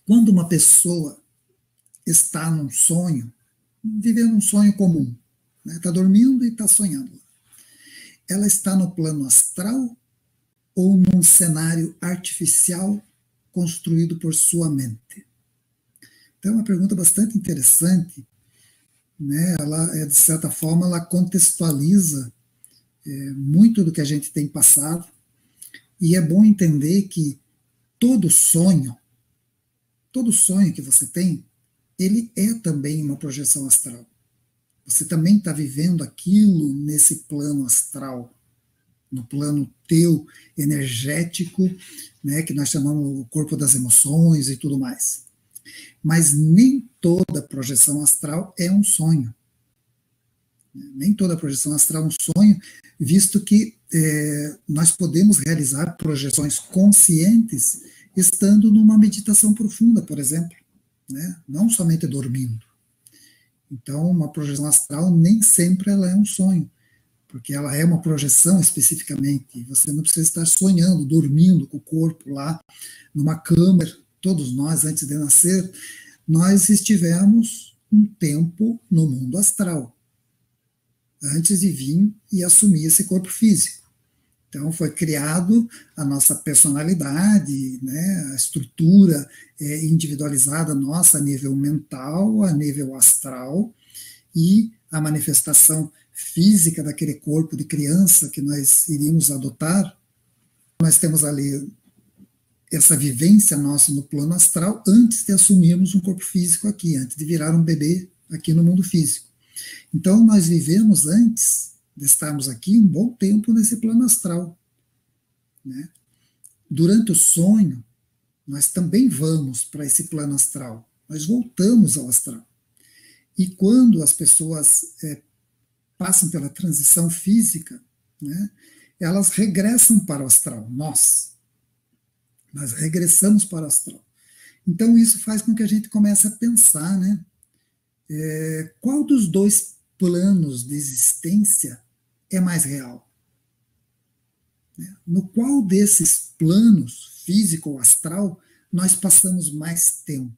Quando uma pessoa está num sonho, vivendo um sonho comum, né? Está dormindo e está sonhando, ela está no plano astral ou num cenário artificial construído por sua mente? Então, é uma pergunta bastante interessante, né? Ela, de certa forma, ela contextualiza muito do que a gente tem passado, e é bom entender que todo sonho que você tem, ele é também uma projeção astral. Você também está vivendo aquilo nesse plano astral, no plano teu energético, né, que nós chamamos o corpo das emoções e tudo mais. Mas nem toda projeção astral é um sonho. Nem toda projeção astral é um sonho, visto que nós podemos realizar projeções conscientes estando numa meditação profunda, por exemplo, né? Não somente dormindo. Então, uma projeção astral nem sempre ela é um sonho, porque ela é uma projeção especificamente. Você não precisa estar sonhando, dormindo com o corpo lá numa câmara. Todos nós, antes de nascer, nós estivemos um tempo no mundo astral, antes de vir e assumir esse corpo físico. Então, foi criado a nossa personalidade, né, a estrutura individualizada nossa a nível mental, a nível astral, e a manifestação física daquele corpo de criança que nós iríamos adotar. Nós temos ali essa vivência nossa no plano astral antes de assumirmos um corpo físico aqui, antes de virar um bebê aqui no mundo físico. Então, nós vivemos antes de estarmos aqui um bom tempo nesse plano astral, né? Durante o sonho, nós também vamos para esse plano astral, nós voltamos ao astral. E quando as pessoas passam pela transição física, né, elas regressam para o astral, nós regressamos para o astral. Então, isso faz com que a gente comece a pensar, né, qual dos dois planos de existência é mais real? No qual desses planos, físico ou astral, nós passamos mais tempo?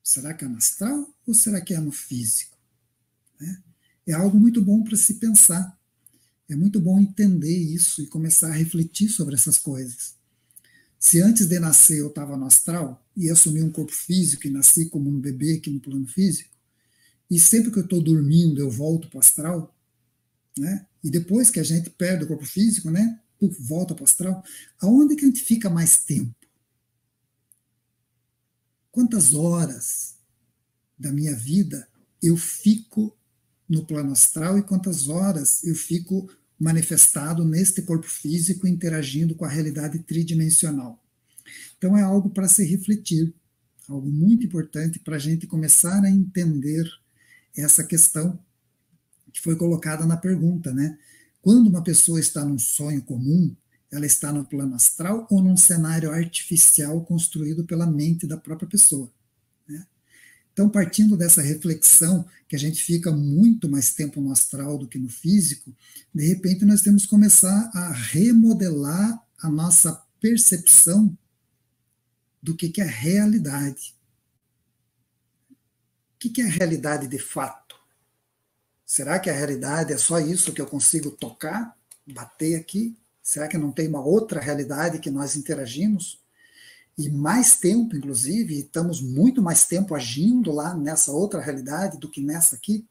Será que é no astral ou será que é no físico? É algo muito bom para se pensar. É muito bom entender isso e começar a refletir sobre essas coisas. Se antes de nascer eu estava no astral e assumi um corpo físico e nasci como um bebê aqui no plano físico, e sempre que eu estou dormindo eu volto para o astral, né? E depois que a gente perde o corpo físico, né, volta para o astral, aonde que a gente fica mais tempo? Quantas horas da minha vida eu fico no plano astral e quantas horas eu fico manifestado neste corpo físico interagindo com a realidade tridimensional? Então é algo para se refletir, algo muito importante para a gente começar a entender essa questão que foi colocada na pergunta, né? Quando uma pessoa está num sonho comum, ela está no plano astral ou num cenário artificial construído pela mente da própria pessoa, né? Então, partindo dessa reflexão, que a gente fica muito mais tempo no astral do que no físico, de repente nós temos que começar a remodelar a nossa percepção do que é realidade. O que é a realidade de fato? Será que a realidade é só isso que eu consigo tocar, bater aqui? Será que não tem uma outra realidade que nós interagimos? E mais tempo, inclusive, estamos muito mais tempo agindo lá nessa outra realidade do que nessa aqui?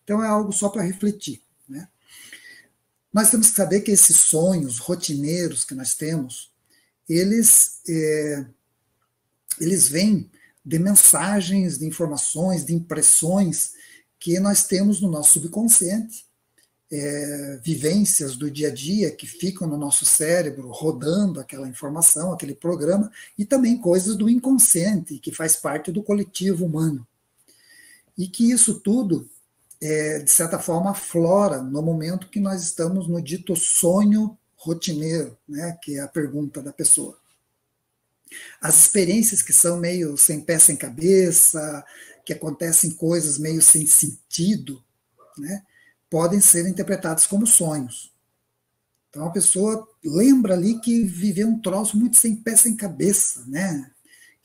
Então é algo só para refletir, né? Nós temos que saber que esses sonhos rotineiros que nós temos, eles vêm de mensagens, de informações, de impressões que nós temos no nosso subconsciente, vivências do dia a dia que ficam no nosso cérebro, rodando aquela informação, aquele programa, e também coisas do inconsciente, que faz parte do coletivo humano. E que isso tudo, de certa forma, aflora no momento que nós estamos no dito sonho rotineiro, né, que é a pergunta da pessoa. As experiências que são meio sem pé, sem cabeça, que acontecem coisas meio sem sentido, né, podem ser interpretadas como sonhos. Então a pessoa lembra ali que viveu um troço muito sem pé, sem cabeça, né,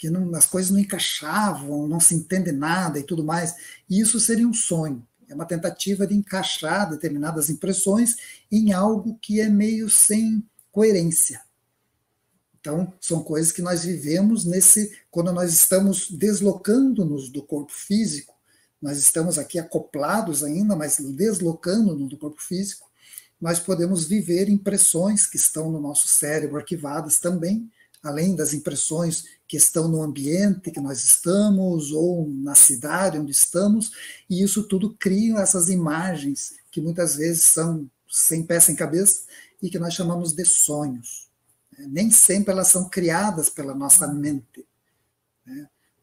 que não, as coisas não encaixavam, não se entende nada e tudo mais. E isso seria um sonho. É uma tentativa de encaixar determinadas impressões em algo que é meio sem coerência. Então, são coisas que nós vivemos quando nós estamos deslocando-nos do corpo físico, nós estamos aqui acoplados ainda, mas deslocando-nos do corpo físico, nós podemos viver impressões que estão no nosso cérebro arquivadas também, além das impressões que estão no ambiente que nós estamos, ou na cidade onde estamos, e isso tudo cria essas imagens que muitas vezes são sem pé, sem cabeça, e que nós chamamos de sonhos. Nem sempre elas são criadas pela nossa mente.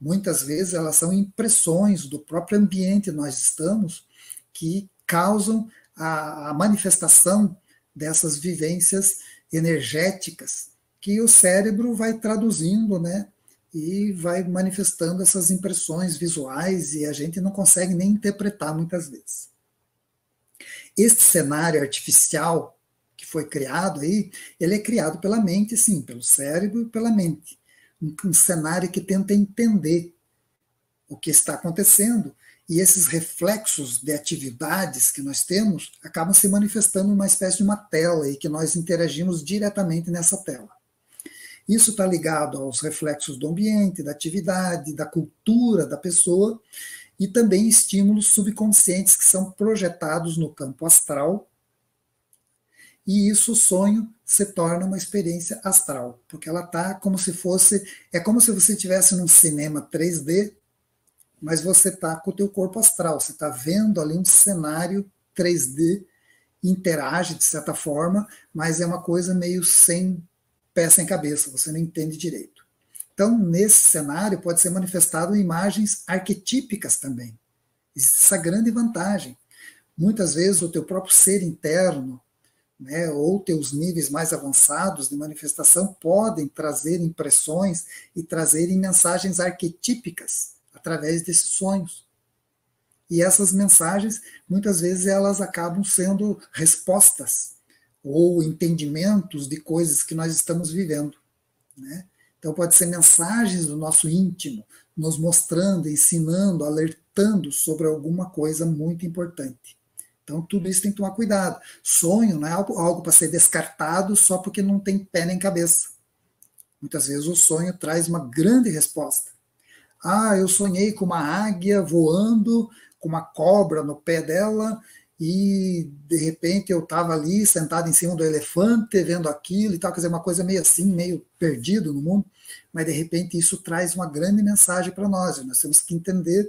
Muitas vezes elas são impressões do próprio ambiente onde nós estamos que causam a manifestação dessas vivências energéticas que o cérebro vai traduzindo, né, e vai manifestando essas impressões visuais e a gente não consegue nem interpretar muitas vezes. Este cenário artificial que foi criado aí, ele é criado pela mente, sim, pelo cérebro e pela mente. Um cenário que tenta entender o que está acontecendo, e esses reflexos de atividades que nós temos acabam se manifestando numa espécie de uma tela e que nós interagimos diretamente nessa tela. Isso está ligado aos reflexos do ambiente, da atividade, da cultura da pessoa e também estímulos subconscientes que são projetados no campo astral. E isso, o sonho, se torna uma experiência astral, porque ela está como se fosse, é como se você estivesse num cinema 3D, mas você está com o teu corpo astral, você está vendo ali um cenário 3D, interage de certa forma, mas é uma coisa meio sem pé, sem cabeça, você não entende direito. Então, nesse cenário pode ser manifestado imagens arquetípicas também. Existe essa grande vantagem. Muitas vezes o teu próprio ser interno, né, ou teus níveis mais avançados de manifestação podem trazer impressões e trazerem mensagens arquetípicas através desses sonhos. E essas mensagens, muitas vezes, elas acabam sendo respostas ou entendimentos de coisas que nós estamos vivendo, né? Então, pode ser mensagens do nosso íntimo, nos mostrando, ensinando, alertando sobre alguma coisa muito importante. Então, tudo isso tem que tomar cuidado. Sonho não é algo para ser descartado só porque não tem pé nem cabeça. Muitas vezes o sonho traz uma grande resposta. Eu sonhei com uma águia voando, com uma cobra no pé dela, e de repente eu estava ali sentado em cima do elefante, vendo aquilo e tal, quer dizer, uma coisa meio assim, meio perdido no mundo, mas de repente isso traz uma grande mensagem para nós. Nós temos que entender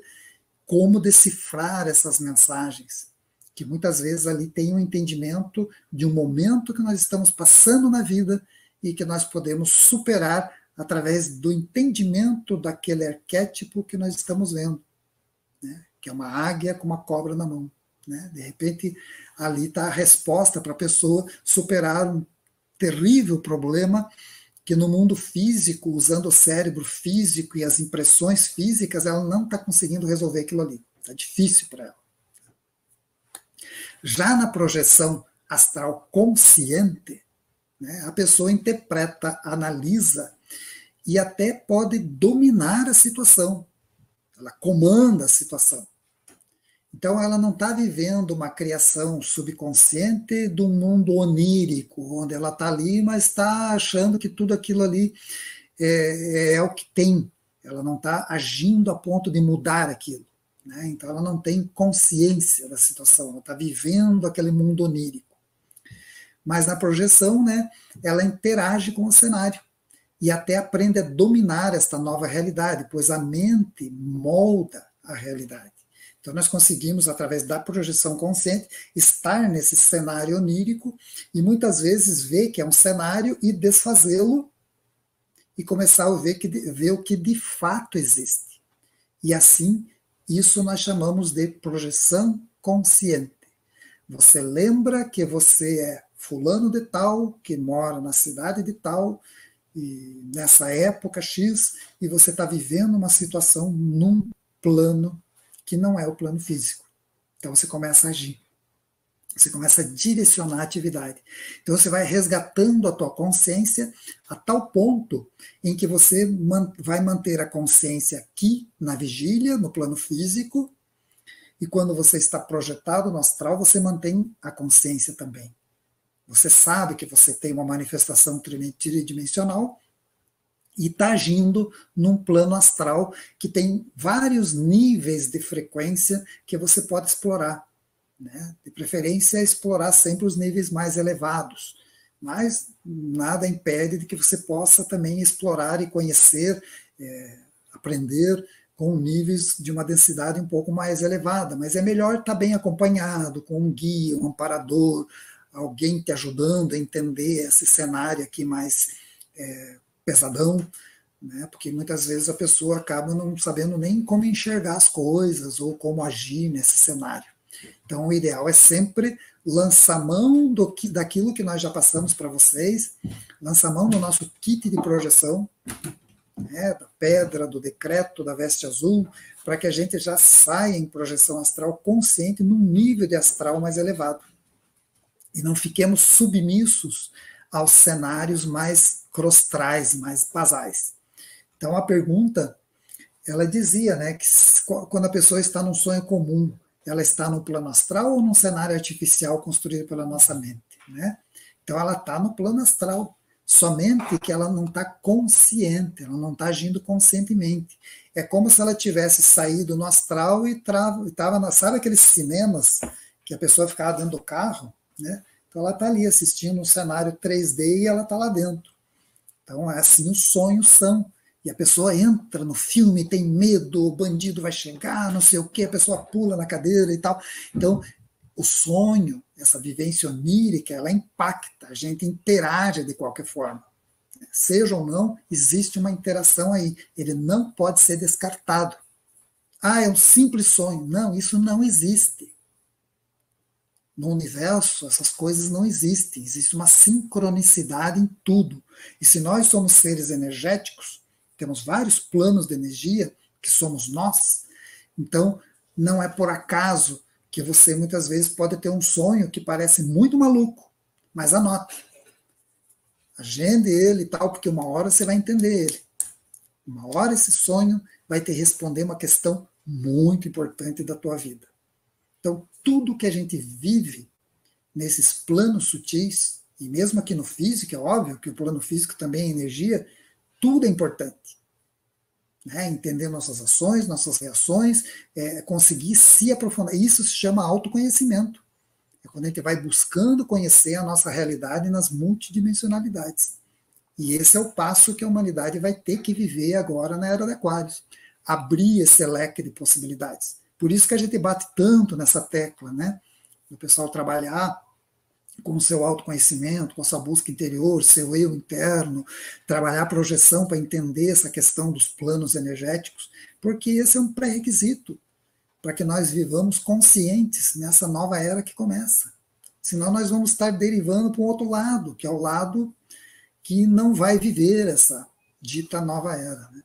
como decifrar essas mensagens, que muitas vezes ali tem um entendimento de um momento que nós estamos passando na vida e que nós podemos superar através do entendimento daquele arquétipo que nós estamos vendo, né? Que é uma águia com uma cobra na mão, né? De repente, ali está a resposta para a pessoa superar um terrível problema que no mundo físico, usando o cérebro físico e as impressões físicas, ela não está conseguindo resolver aquilo ali. Está difícil para ela. Já na projeção astral consciente, né, a pessoa interpreta, analisa e até pode dominar a situação. Ela comanda a situação. Então ela não está vivendo uma criação subconsciente de um mundo onírico, onde ela está ali, mas está achando que tudo aquilo ali é o que tem. Ela não está agindo a ponto de mudar aquilo, né? Então ela não tem consciência da situação, ela está vivendo aquele mundo onírico. Mas na projeção, né, ela interage com o cenário e até aprende a dominar esta nova realidade, pois a mente molda a realidade. Então nós conseguimos, através da projeção consciente, estar nesse cenário onírico e muitas vezes ver que é um cenário e desfazê-lo e começar a ver o que de fato existe. E assim, isso nós chamamos de projeção consciente. Você lembra que você é fulano de tal, que mora na cidade de tal, e nessa época X, e você está vivendo uma situação num plano que não é o plano físico. Então você começa a agir. Você começa a direcionar a atividade. Então você vai resgatando a tua consciência a tal ponto em que você vai manter a consciência aqui na vigília, no plano físico, e quando você está projetado no astral, você mantém a consciência também. Você sabe que você tem uma manifestação tridimensional e está agindo num plano astral que tem vários níveis de frequência que você pode explorar. Né? De preferência, explorar sempre os níveis mais elevados, mas nada impede de que você possa também explorar e conhecer, aprender com níveis de uma densidade um pouco mais elevada, mas é melhor estar bem acompanhado, com um guia, um amparador, alguém te ajudando a entender esse cenário aqui mais pesadão, né? Porque muitas vezes a pessoa acaba não sabendo nem como enxergar as coisas ou como agir nesse cenário. Então, o ideal é sempre lançar mão daquilo que nós já passamos para vocês, lançar mão do nosso kit de projeção, né, da pedra, do decreto, da veste azul, para que a gente já saia em projeção astral consciente num nível de astral mais elevado. E não fiquemos submissos aos cenários mais crostrais, mais basais. Então, a pergunta, ela dizia, né, que quando a pessoa está num sonho comum, ela está no plano astral ou num cenário artificial construído pela nossa mente, né? Então ela está no plano astral, somente que ela não está consciente, ela não está agindo conscientemente. É como se ela tivesse saído no astral e estava, sabe aqueles cinemas que a pessoa ficava dentro do carro, né? Então ela está ali assistindo um cenário 3D e ela está lá dentro. Então é assim os sonhos são. E a pessoa entra no filme, tem medo, o bandido vai chegar, não sei o quê, a pessoa pula na cadeira e tal. Então, o sonho, essa vivência onírica, ela impacta, a gente interage de qualquer forma. Seja ou não, existe uma interação aí. Ele não pode ser descartado. Ah, é um simples sonho. Não, isso não existe. No universo, essas coisas não existem. Existe uma sincronicidade em tudo. E se nós somos seres energéticos, temos vários planos de energia, que somos nós, então não é por acaso que você muitas vezes pode ter um sonho que parece muito maluco, mas anote. Agende ele e tal, porque uma hora você vai entender ele. Uma hora esse sonho vai te responder uma questão muito importante da tua vida. Então, tudo que a gente vive nesses planos sutis, e mesmo aqui no físico, é óbvio que o plano físico também é energia, tudo é importante. Né? Entender nossas ações, nossas reações, conseguir se aprofundar. Isso se chama autoconhecimento. É quando a gente vai buscando conhecer a nossa realidade nas multidimensionalidades. E esse é o passo que a humanidade vai ter que viver agora na Era de Aquários. Abrir esse leque de possibilidades. Por isso que a gente bate tanto nessa tecla, né? O pessoal trabalhar com o seu autoconhecimento, com a sua busca interior, seu eu interno, trabalhar a projeção para entender essa questão dos planos energéticos, porque esse é um pré-requisito para que nós vivamos conscientes nessa nova era que começa. Senão nós vamos estar derivando para um outro lado, que é o lado que não vai viver essa dita nova era. Né?